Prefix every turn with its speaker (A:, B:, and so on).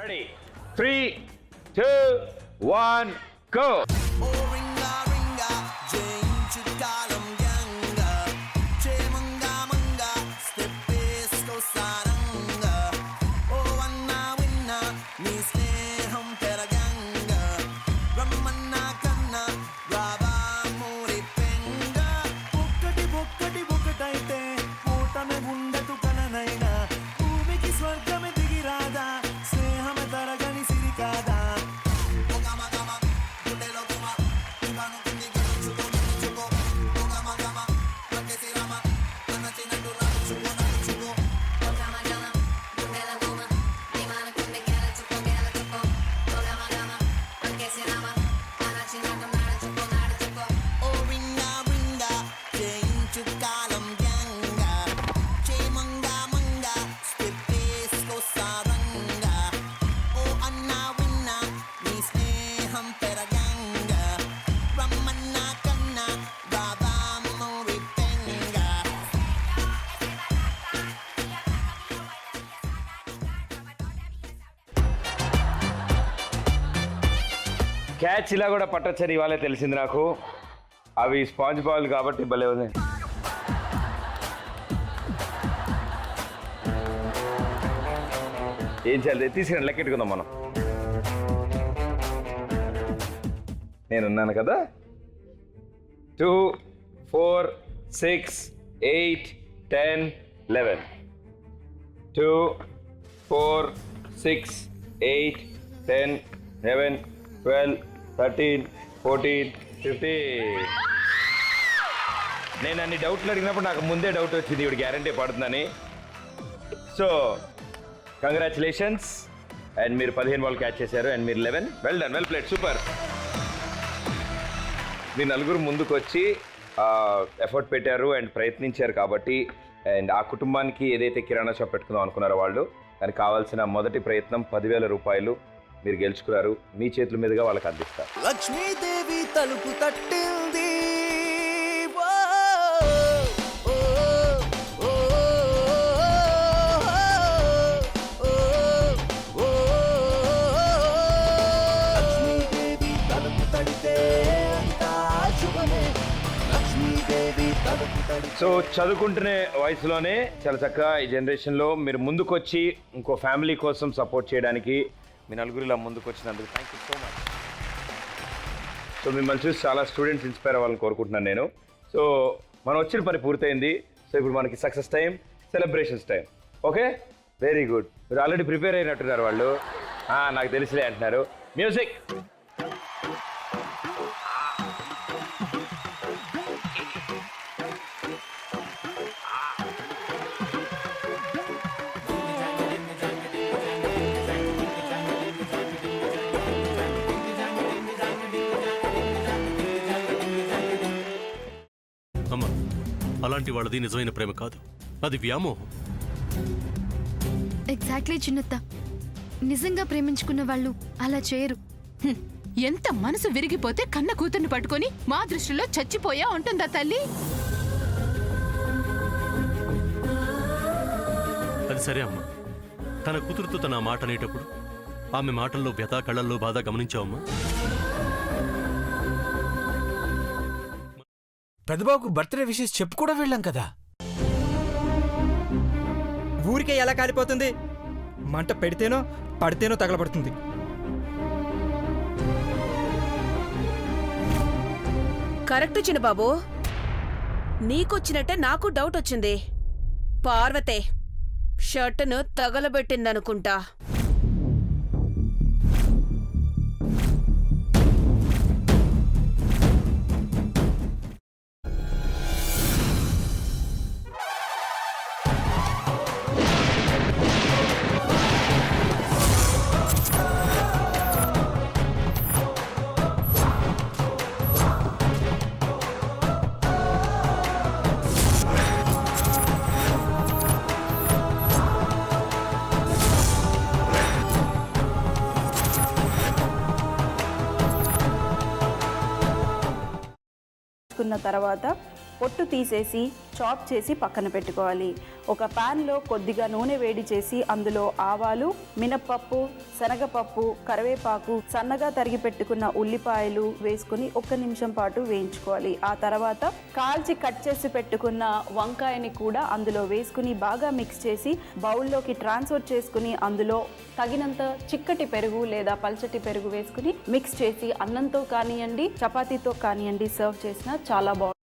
A: Ready 3, 2, 1 go. Catch ఇలా కూడా పట్టొచ్చని ఇవాళే తెలిసింది నాకు. అవి స్పాంజ్ బాల్ కాబట్టి భలే ఉంది. ఏం చేయాలి తీసుకురండి, లెక్కెట్టుకుందాం మనం. నేనున్నాను కదా. 2, 4, 6, 8, 10, 11. 2, 4, 6, 8, 10, 11, 12, 13, 14, 15. నేను అన్ని డౌట్లు అడిగినప్పుడు నాకు ముందే డౌట్ వచ్చింది ఇవి గ్యారంటీ పడుతుందని. So congratulations. అండ్ మీరు 15 బాల్ క్యాచ్ చేశారు అండ్ మీరు 11. Well done, well played, super. మీరు నలుగురు ముందుకు వచ్చి ఎఫర్ట్ పెట్టారు అండ్ ప్రయత్నించారు కాబట్టి అండ్ ఆ కుటుంబానికి ఏదైతే కిరాణా షాప్ పెట్టుకుందాం అనుకున్నారో వాళ్ళు దానికి కావాల్సిన మొదటి ప్రయత్నం 10,000 రూపాయలు మీరు గెలుచుకున్నారు. మీ చేతుల మీదుగా వాళ్ళకి అందిస్తారు.
B: లక్ష్మీదేవి తలుపు తట్టింది.
A: సో చదువుకుంటునే వయసులోనే చాలా చక్కగా ఈ జనరేషన్లో మీరు ముందుకొచ్చి ఇంకో ఫ్యామిలీ కోసం సపోర్ట్ చేయడానికి మీ నలుగురు ఇలా ముందుకు వచ్చినందుకు thank you so much. So మిమ్మల్ని చూసి చాలా స్టూడెంట్స్ ఇన్స్పైర్ అవ్వాలని కోరుకుంటున్నాను నేను. సో మనం వచ్చిన పని పూర్తయింది. సో ఇప్పుడు మనకి success time, celebrations time. Okay, very good. మీరు ఆల్రెడీ ప్రిపేర్ అయినట్టున్నారు వాళ్ళు. నాకు తెలిసిలే అంటున్నారు. మ్యూజిక్.
C: అమ్మా, అలాంటి వాళ్ళది నిజమైన ప్రేమ కాదు, అది వ్యామోహం.
D: ఎగ్జాక్ట్లీ చిన్నత్త. నిజంగా ప్రేమించుకున్న వాళ్ళు అలా చేయరు.
E: ఎంత మనసు విరిగిపోతే కన్న కూతుర్ని పట్టుకొని మా దృష్టిలో చచ్చిపోయా ఉంటుందా తల్లి?
C: అది సరే అమ్మా, తన కూతురుతో తన మాట అనేటప్పుడు ఆమె మాటల్లో వ్యథ, కళ్ళల్లో బాధ గమనించావమ్మా?
F: పెద్దబాబుకు బర్త్డే విషెస్ చెప్పు కూడా వెళ్ళాం కదా.
G: ఊరికే ఎలా కాలిపోతుంది? మంట పెడితేనో పడితేనో తగలబడుతుంది.
H: కరెక్ట్ చిన్నబాబు, నీకొచ్చినట్టే నాకు డౌట్ వచ్చింది. పార్వతే షర్టును తగలబెట్టిందనుకుంటా.
I: తర్వాత పొట్టు తీసేసి చాప్ చేసి పక్కన పెట్టుకోవాలి. ఒక ప్యాన్లో కొద్దిగా నూనె వేడి చేసి అందులో ఆవాలు, మినప్పప్పు, శనగపప్పు, కరివేపాకు, సన్నగా తరిగి పెట్టుకున్న ఉల్లిపాయలు వేసుకుని 1 నిమిషం పాటు వేయించుకోవాలి. ఆ తర్వాత కాల్చి కట్ చేసి పెట్టుకున్న వంకాయని కూడా అందులో వేసుకుని బాగా మిక్స్ చేసి బౌల్లోకి ట్రాన్స్ఫర్ చేసుకుని అందులో తగినంత చిక్కటి పెరుగు లేదా పల్చటి పెరుగు వేసుకుని మిక్స్ చేసి అన్నంతో కానివ్వండి, చపాతీతో కానివ్వండి సర్వ్ చేసినా చాలా బాగుంటుంది.